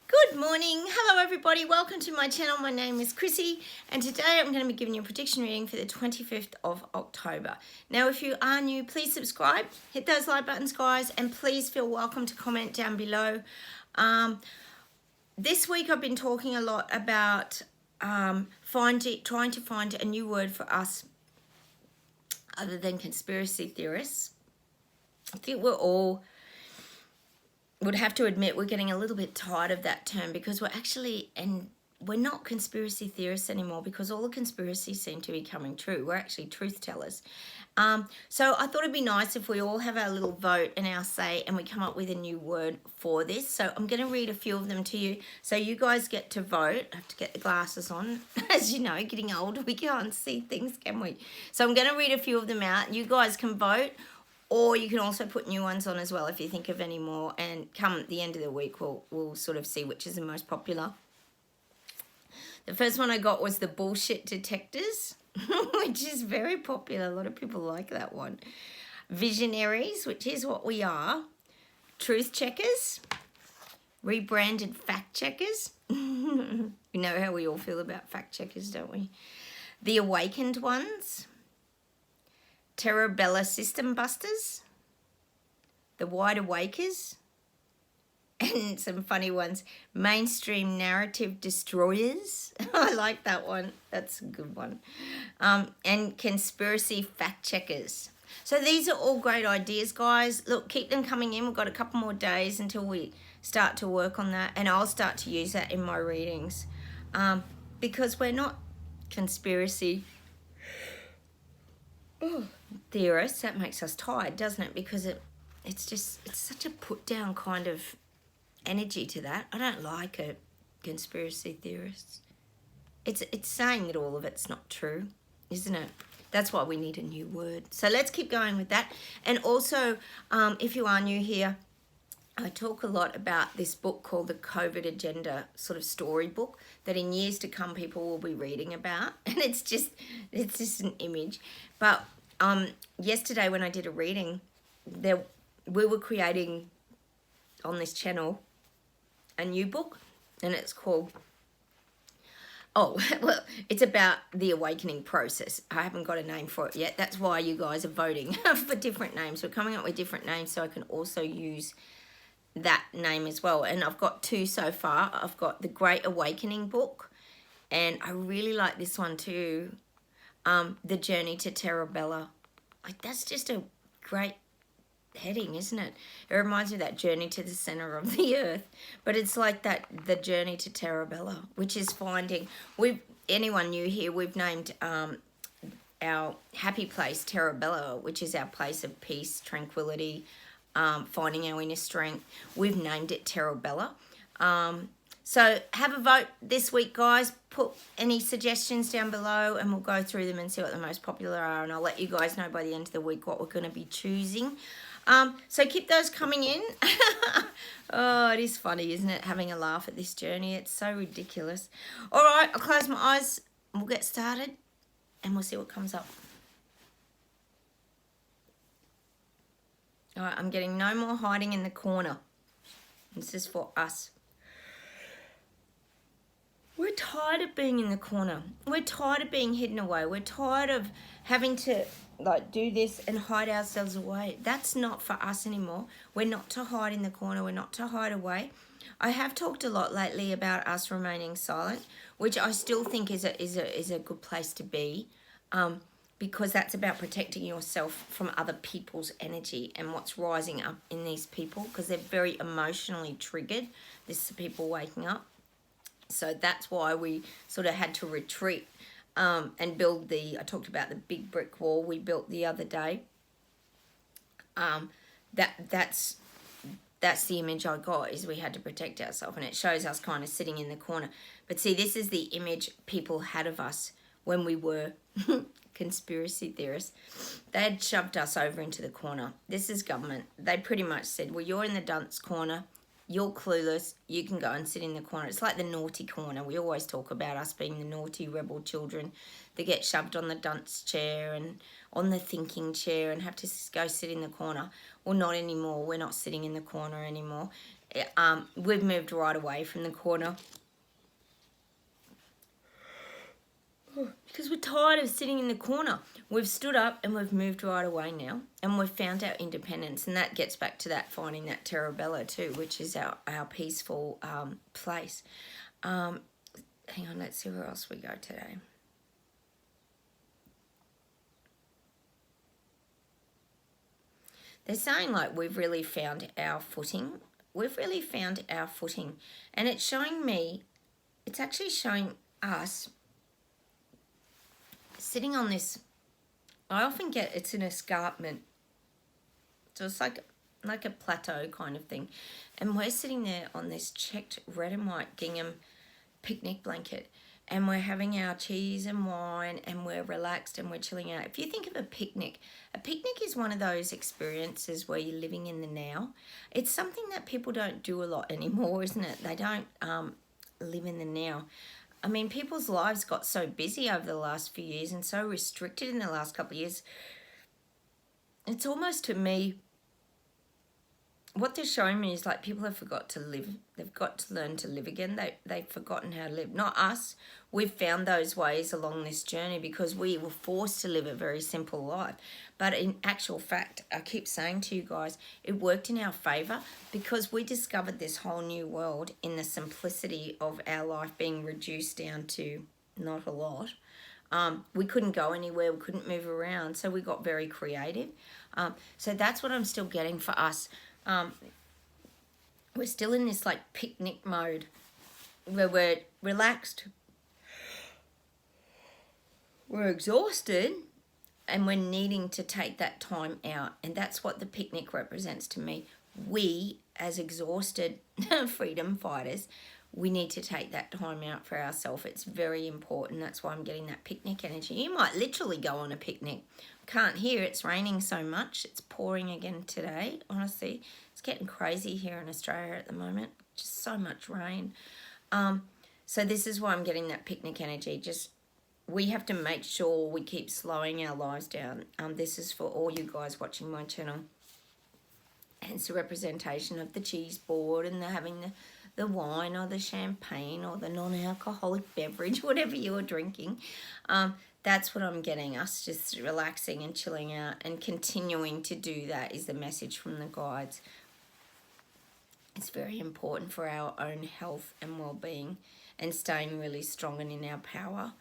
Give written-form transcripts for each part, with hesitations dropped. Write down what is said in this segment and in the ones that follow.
Good morning. Hello everybody. Welcome to my channel. My name is Chrissy and today I'm going to be giving you a prediction reading for the 25th of October. Now if you are new, please subscribe, hit those like buttons guys, and please feel welcome to comment down below. This week I've been talking a lot about trying to find a new word for us other than conspiracy theorists. I think we're all would have to admit we're getting a little bit tired of that term because we're not conspiracy theorists anymore because all the conspiracies seem to be coming true. We're actually truth tellers. So I thought it'd be nice if we all have our little vote and our say and we come up with a new word for this. So I'm going to read a few of them to you. So you guys get to vote. I have to get the glasses on. As you know, getting older, we can't see things, can we? So I'm going to read a few of them out. You guys can vote. Or you can also put new ones on as well if you think of any more. And come the end of the week, we'll sort of see which is the most popular. The first one I got was the bullshit detectors, which is very popular. A lot of people like that one. Visionaries, which is what we are. Truth checkers. Rebranded fact checkers. We know how we all feel about fact checkers, don't we? The awakened ones. Terrabella System Busters, the Wide Awakers, and some funny ones, Mainstream Narrative Destroyers. I like that one. That's a good one. And Conspiracy Fact Checkers. So these are all great ideas, guys. Look, keep them coming in. We've got a couple more days until we start to work on that, and I'll start to use that in my readings because we're not conspiracy theorists. That makes us tired, doesn't it? Because it's such a put down kind of energy to that. I don't like it. Conspiracy theorists. It's saying that all of it's not true, isn't it? That's why we need a new word. So let's keep going with that. And also, if you are new here, I talk a lot about this book called the COVID Agenda, sort of storybook that in years to come people will be reading about. And it's just an image. But yesterday when I did a reading, we were creating on this channel a new book, and it's called, it's about the awakening process. I haven't got a name for it yet. That's why you guys are voting for different names. We're coming up with different names so I can also use that name as well. And I've got two so far. I've got the Great Awakening book, and I really like this one too. The Journey to Terrabella. Like, that's just a great heading, isn't it? It reminds me of that Journey to the Center of the Earth, but it's like that, the Journey to Terrabella, which is finding, anyone new here, we've named our happy place Terrabella, which is our place of peace, tranquility, finding our inner strength. We've named it Terrabella. So have a vote this week, guys. Put any suggestions down below and we'll go through them and see what the most popular are, and I'll let you guys know by the end of the week what we're going to be choosing. So keep those coming in. Oh, it is funny, isn't it, having a laugh at this journey? It's so ridiculous. All right, I'll close my eyes and we'll get started and we'll see what comes up. All right, I'm getting no more hiding in the corner. This is for us. We're tired of being in the corner. We're tired of being hidden away. We're tired of having to do this and hide ourselves away. That's not for us anymore. We're not to hide in the corner. We're not to hide away. I have talked a lot lately about us remaining silent, which I still think is a good place to be, because that's about protecting yourself from other people's energy and what's rising up in these people, because they're very emotionally triggered. This is people waking up. So that's why we sort of had to retreat and build I talked about the big brick wall we built the other day. That's the image I got, is we had to protect ourselves, and it shows us kind of sitting in the corner. But see, this is the image people had of us when we were conspiracy theorists. They had shoved us over into the corner. This is government. They pretty much said, well, you're in the dunce corner. You're clueless, you can go and sit in the corner. It's like the naughty corner. We always talk about us being the naughty rebel children that get shoved on the dunce chair and on the thinking chair and have to go sit in the corner. Well, not anymore. We're not sitting in the corner anymore. we've moved right away from the corner. Because we're tired of sitting in the corner. We've stood up and we've moved right away now. And we've found our independence. And that gets back to that finding that Terra Bella too, which is our peaceful place. Hang on, let's see where else we go today. They're saying like we've really found our footing. We've really found our footing. And it's showing me, it's actually showing us sitting on this, I often get, it's an escarpment. So it's like a plateau kind of thing. And we're sitting there on this checked red and white gingham picnic blanket. And we're having our cheese and wine and we're relaxed and we're chilling out. If you think of a picnic is one of those experiences where you're living in the now. It's something that people don't do a lot anymore, isn't it? They don't live in the now. I mean, people's lives got so busy over the last few years and so restricted in the last couple of years. It's almost, to me, what they're showing me is like people have forgot to live. They've got to learn to live again. They've forgotten how to live. Not us. We've found those ways along this journey because we were forced to live a very simple life. But in actual fact, I keep saying to you guys, it worked in our favour because we discovered this whole new world in the simplicity of our life being reduced down to not a lot. We couldn't go anywhere. We couldn't move around. So we got very creative. So that's what I'm still getting for us. We're still in this like picnic mode where we're relaxed, we're exhausted, and we're needing to take that time out. And that's what the picnic represents to me. We, as exhausted freedom fighters, we need to take that time out for ourselves. It's very important. That's why I'm getting that picnic energy. You might literally go on a picnic. Can't hear, it's raining so much. It's pouring again today, honestly. It's getting crazy here in Australia at the moment. Just so much rain. So this is why I'm getting that picnic energy. Just, we have to make sure we keep slowing our lives down. This is for all you guys watching my channel. And it's a representation of the cheese board and having the wine or the champagne or the non-alcoholic beverage, whatever you're drinking. That's what I'm getting, us just relaxing and chilling out and continuing to do that is the message from the guides. It's very important for our own health and well-being and staying really strong and in our power.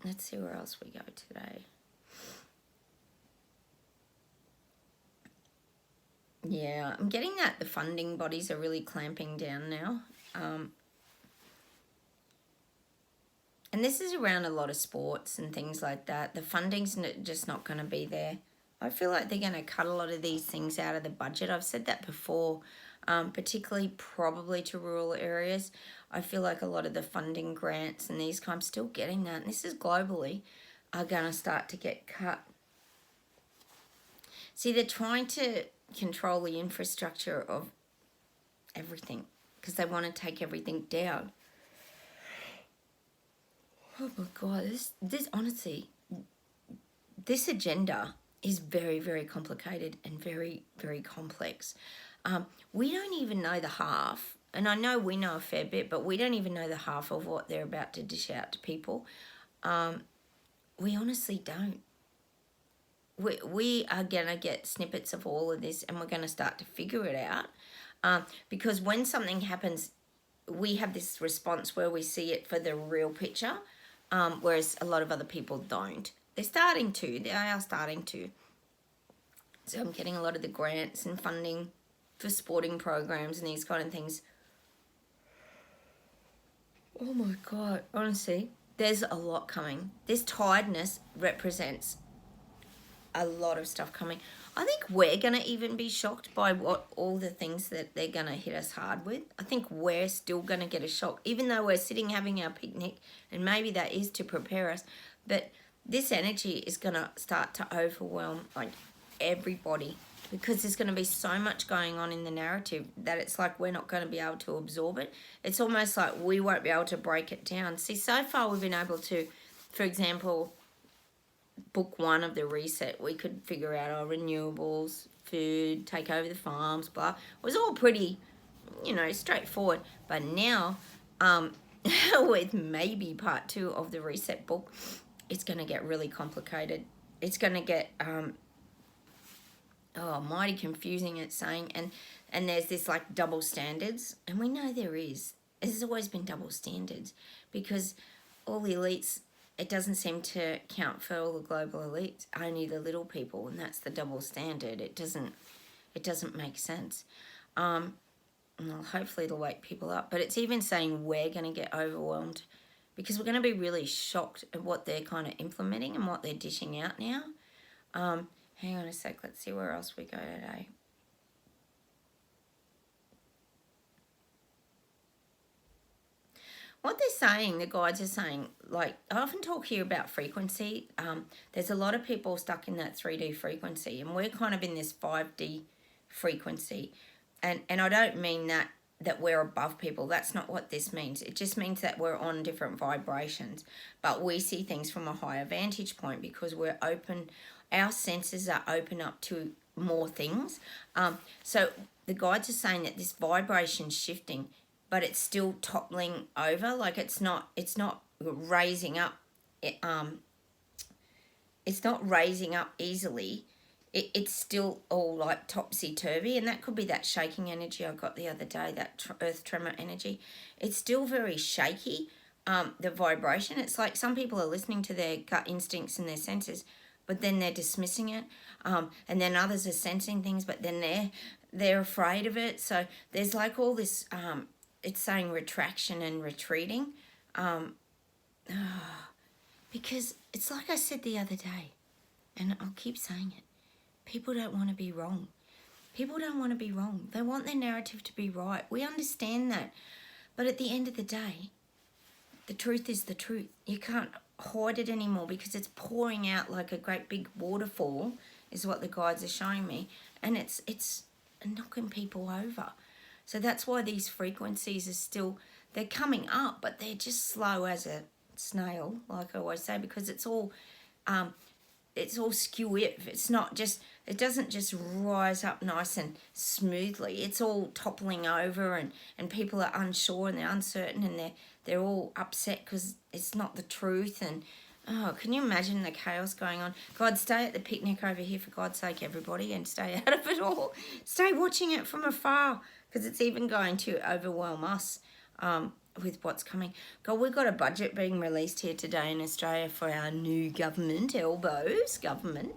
Let's see where else we go today. Yeah, I'm getting that the funding bodies are really clamping down now. And this is around a lot of sports and things like that. The funding's just not going to be there. I feel like they're going to cut a lot of these things out of the budget. I've said that before, particularly probably to rural areas. I feel like a lot of the funding grants and these kinds, still getting that, and this is globally, are going to start to get cut. See, they're trying to control the infrastructure of everything because they want to take everything down. Oh my God, this honestly, this agenda is very, very complicated and very, very complex. We don't even know the half, and I know we know a fair bit, but we don't even know the half of what they're about to dish out to people. We honestly don't. We are going to get snippets of all of this and we're going to start to figure it out. Because when something happens, we have this response where we see it for the real picture, whereas a lot of other people don't. They're starting to. They are starting to. So I'm getting a lot of the grants and funding for sporting programs and these kind of things. Oh my God, honestly, there's a lot coming. This tiredness represents a lot of stuff coming. I think we're going to even be shocked by what all the things that they're going to hit us hard with. I think we're still going to get a shock, even though we're sitting having our picnic, and maybe that is to prepare us. But this energy is going to start to overwhelm like everybody because there's going to be so much going on in the narrative that it's like we're not going to be able to absorb it. It's almost like we won't be able to break it down. See, so far we've been able to, for example, book one of the reset, we could figure out our renewables, food, take over the farms, blah. It was all pretty straightforward. But now, with maybe part 2 of the reset book, it's going to get really complicated. It's going to get mighty confusing, it's saying, and there's this like double standards, and we know there is. There's always been double standards because all the elites, it doesn't seem to count for all the global elites, only the little people, and that's the double standard. It doesn't make sense. Well, hopefully it'll wake people up, but it's even saying we're going to get overwhelmed because we're going to be really shocked at what they're kind of implementing and what they're dishing out now. Hang on a sec, let's see where else we go today. What they're saying, the guides are saying, like, I often talk here about frequency. There's a lot of people stuck in that 3D frequency, and we're kind of in this 5D frequency. And I don't mean that we're above people. That's not what this means. It just means that we're on different vibrations. But we see things from a higher vantage point because we're open. Our senses are open up to more things. So the guides are saying that this vibration's shifting, but it's still toppling over. Like it's not raising up. It's not raising up easily. It's still all like topsy-turvy, and that could be that shaking energy I got the other day, that earth tremor energy. It's still very shaky, the vibration. It's like some people are listening to their gut instincts and their senses, but then they're dismissing it, and then others are sensing things, but then they're afraid of it. So there's like all this, it's saying retraction and retreating, because it's like I said the other day, and I'll keep saying it. People don't want to be wrong. People don't want to be wrong. They want their narrative to be right. We understand that. But at the end of the day, the truth is the truth. You can't hide it anymore because it's pouring out like a great big waterfall, is what the guides are showing me. And it's knocking people over. So that's why these frequencies are still, they're coming up, but they're just slow as a snail, like I always say, because it's all skew-if. It's not just, it doesn't just rise up nice and smoothly. It's all toppling over, and people are unsure and they're uncertain, and they're all upset because it's not the truth. And can you imagine the chaos going on? God, stay at the picnic over here for God's sake, everybody, and stay out of it all. Stay watching it from afar because it's even going to overwhelm us with what's coming. God, we've got a budget being released here today in Australia for our new government, Elbows government.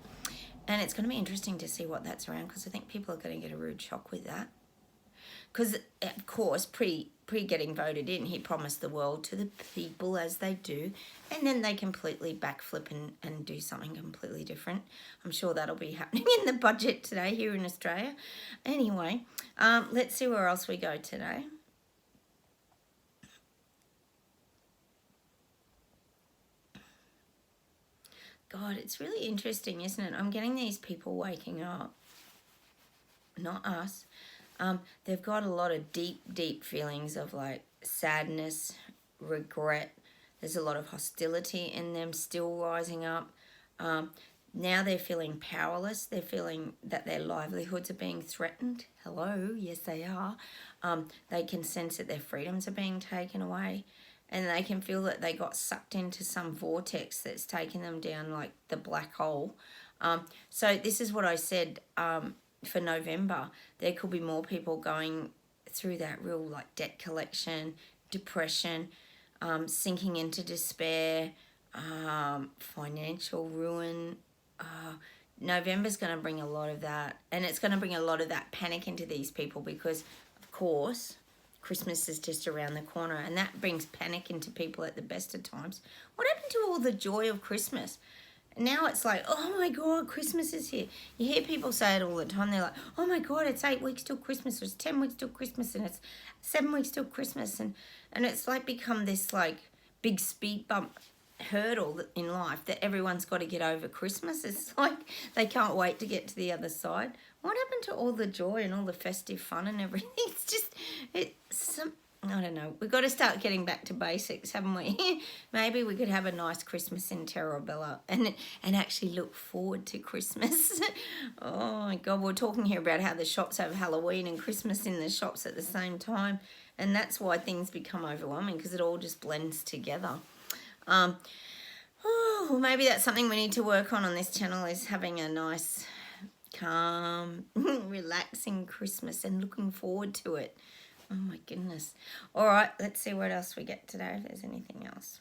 And it's going to be interesting to see what that's around because I think people are going to get a rude shock with that. Because, of course, pre getting voted in, he promised the world to the people as they do. And then they completely backflip and do something completely different. I'm sure that'll be happening in the budget today here in Australia. Anyway, let's see where else we go today. God, it's really interesting, isn't it? I'm getting these people waking up. Not us. They've got a lot of deep, deep feelings of like sadness, regret. There's a lot of hostility in them still rising up. Now they're feeling powerless. They're feeling that their livelihoods are being threatened. Hello, yes they are. They can sense that their freedoms are being taken away. And they can feel that they got sucked into some vortex that's taking them down like the black hole. So this is what I said for November. There could be more people going through that real like debt collection, depression, sinking into despair, financial ruin. November's going to bring a lot of that. And it's going to bring a lot of that panic into these people because, of course, Christmas is just around the corner, and that brings panic into people at the best of times. What happened to all the joy of Christmas? Now it's like, oh my God, Christmas is here. You hear people say it all the time. They're like, oh my God, it's 8 weeks till Christmas, or it's 10 weeks till Christmas, and it's 7 weeks till Christmas. And it's like become this like big speed bump hurdle in life that everyone's got to get over Christmas. It's like they can't wait to get to the other side. What happened to all the joy and all the festive fun and everything? It's just, I don't know. We've got to start getting back to basics, haven't we? Maybe we could have a nice Christmas in Terrabella and actually look forward to Christmas. Oh my God, we're talking here about how the shops have Halloween and Christmas in the shops at the same time, and that's why things become overwhelming, because it all just blends together. Oh, maybe that's something we need to work on this channel, is having a nice, calm, relaxing Christmas and looking forward to it. Oh my goodness. All right, let's see what else we get today, if there's anything else.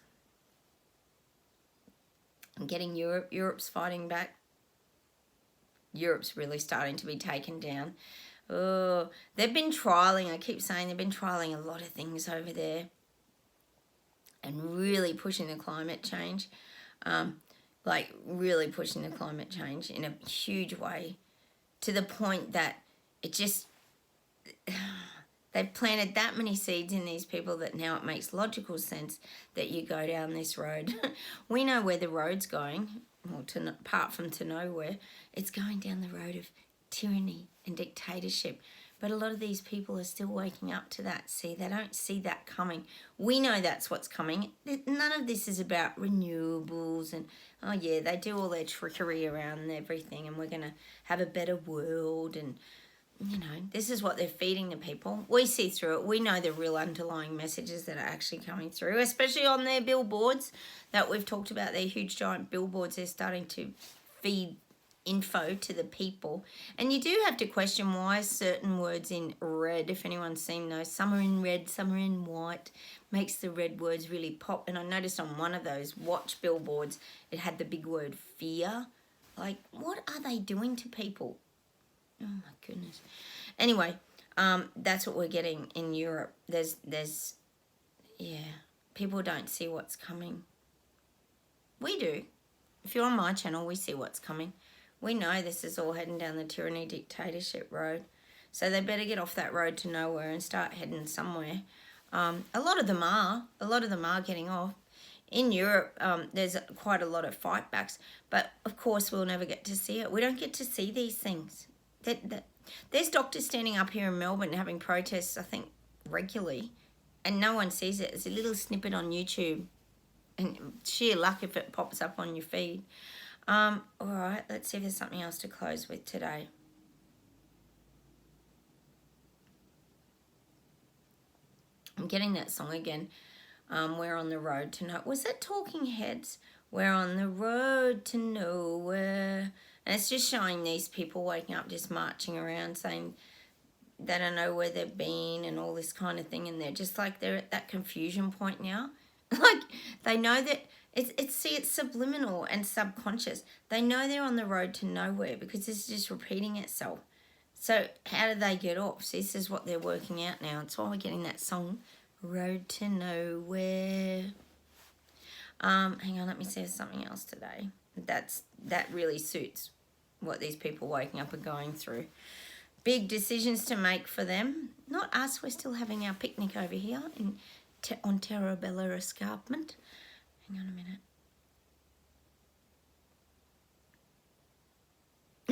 I'm getting Europe. Europe's fighting back. Europe's really starting to be taken down. Oh, they've been trialling, I keep saying they've been trialling a lot of things over there and really pushing the climate change. Like really pushing the climate change in a huge way, to the point that it just... They've planted that many seeds in these people that now it makes logical sense that you go down this road. We know where the road's going, well, apart from to nowhere. It's going down the road of tyranny and dictatorship. But a lot of these people are still waking up to that. See, they don't see that coming. We know that's what's coming. None of this is about renewables and, oh yeah, they do all their trickery around everything, and we're going to have a better world, and you know, this is what they're feeding the people. We see through it. We know the real underlying messages that are actually coming through, especially on their billboards that we've talked about. Their huge giant billboards, they're starting to feed info to the people. And you do have to question why certain words in red, if anyone's seen those, some are in red, some are in white, makes the red words really pop. And I noticed on one of those watch billboards, it had the big word fear. Like, what are they doing to people? Oh my goodness. Anyway, that's what we're getting in Europe. There's, yeah, people don't see what's coming. We do. If you're on my channel, we see what's coming. We know this is all heading down the tyranny dictatorship road. So they better get off that road to nowhere and start heading somewhere. A lot of them are. A lot of them are getting off. In Europe, there's quite a lot of fight backs. But, of course, we'll never get to see it. We don't get to see these things. There's doctors standing up here in Melbourne having protests, I think, regularly, and no one sees it. It's a little snippet on YouTube, and sheer luck if it pops up on your feed. All right, let's see if there's something else to close with today. I'm getting that song again. We're on the road to nowhere. Was that Talking Heads? We're on the road to nowhere. And it's just showing these people waking up, just marching around, saying they don't know where they've been and all this kind of thing. And they're just like, they're at that confusion point now. Like, they know that it's subliminal and subconscious. They know they're on the road to nowhere because it's just repeating itself. So how do they get off? So this is what they're working out now. It's why we're getting that song, Road to Nowhere. Hang on, let me see if there's something else today. That really suits what these people waking up are going through. Big decisions to make for them. Not us, we're still having our picnic over here on Terrabella Escarpment. Hang on a minute.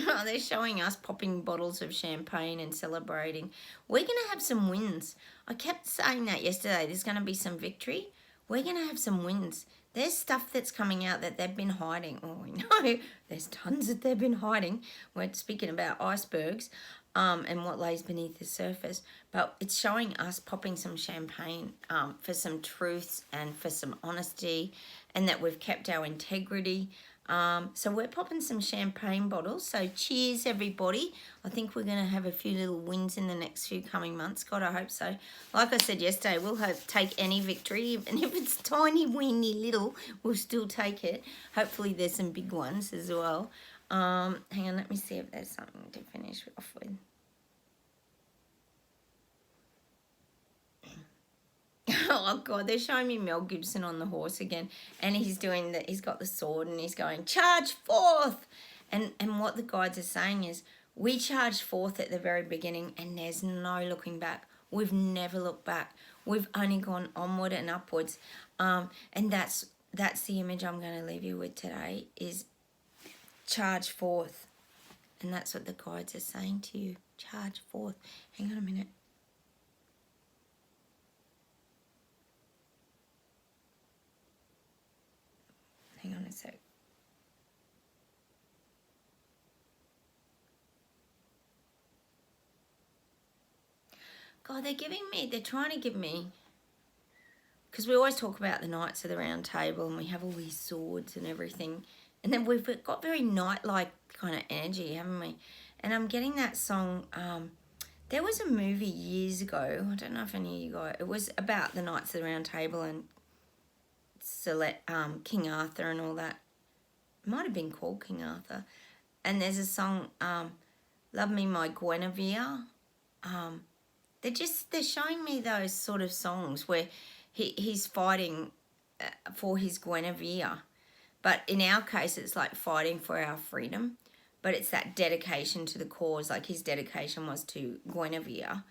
Oh, they're showing us popping bottles of champagne and celebrating. We're going to have some wins. I kept saying that yesterday. There's going to be some victory. We're going to have some wins. There's stuff that's coming out that they've been hiding. Oh, we know there's tons that they've been hiding. We're speaking about icebergs and what lays beneath the surface. But it's showing us popping some champagne for some truths and for some honesty, and that we've kept our integrity. So we're popping some champagne bottles. So cheers, everybody. I think we're going to have a few little wins in the next few coming months. God, I hope so. Like I said yesterday, we'll take any victory. Even if it's tiny, weeny, little, we'll still take it. Hopefully there's some big ones as well. Hang on, let me see if there's something to finish off with. Oh God, they're showing me Mel Gibson on the horse again, and he's doing that. He's got the sword and he's going, charge forth. And what the guides are saying is, we charged forth at the very beginning, and there's no looking back. We've never looked back. We've only gone onward and upwards. And that's the image I'm going to leave you with today, is charge forth. And that's what the guides are saying to you. Charge forth. Hang on a minute. So God, they're trying to give me, because we always talk about the Knights of the Round Table and we have all these swords and everything. And then we've got very knight-like kind of energy, haven't we? And I'm getting that song. There was a movie years ago. I don't know if any of you got it. It was about the Knights of the Round Table and King Arthur and all that. It might have been called King Arthur. And there's a song, Love Me My Guinevere. They're showing me those sort of songs where he's fighting for his Guinevere. But in our case, it's like fighting for our freedom. But it's that dedication to the cause. Like his dedication was to Guinevere.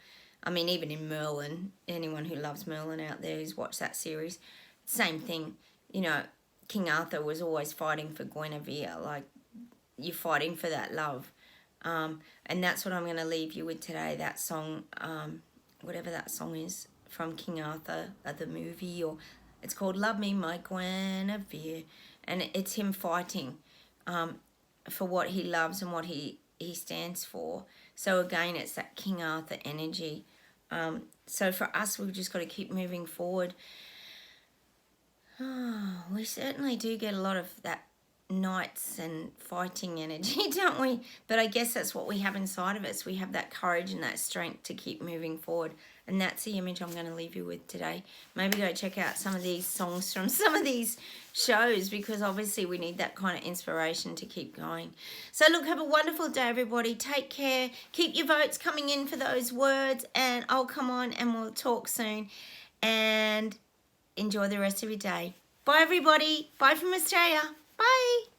I mean, even in Merlin, anyone who loves Merlin out there who's watched that series, same thing. You know, King Arthur was always fighting for Guinevere. Like, you're fighting for that love. And that's what I'm going to leave you with today. That song, whatever that song is from King Arthur, the movie, or it's called Love Me My Guinevere. And it's him fighting for what he loves and what he stands for. So again, it's that King Arthur energy. So for us, we've just got to keep moving forward. Oh, we certainly do get a lot of that knights and fighting energy, don't we? But I guess that's what we have inside of us. We have that courage and that strength to keep moving forward. And that's the image I'm going to leave you with today. Maybe go check out some of these songs from some of these shows, because obviously we need that kind of inspiration to keep going. So look, have a wonderful day, everybody. Take care. Keep your votes coming in for those words, and I'll come on and we'll talk soon. And enjoy the rest of your day. Bye, everybody. Bye from Australia. Bye.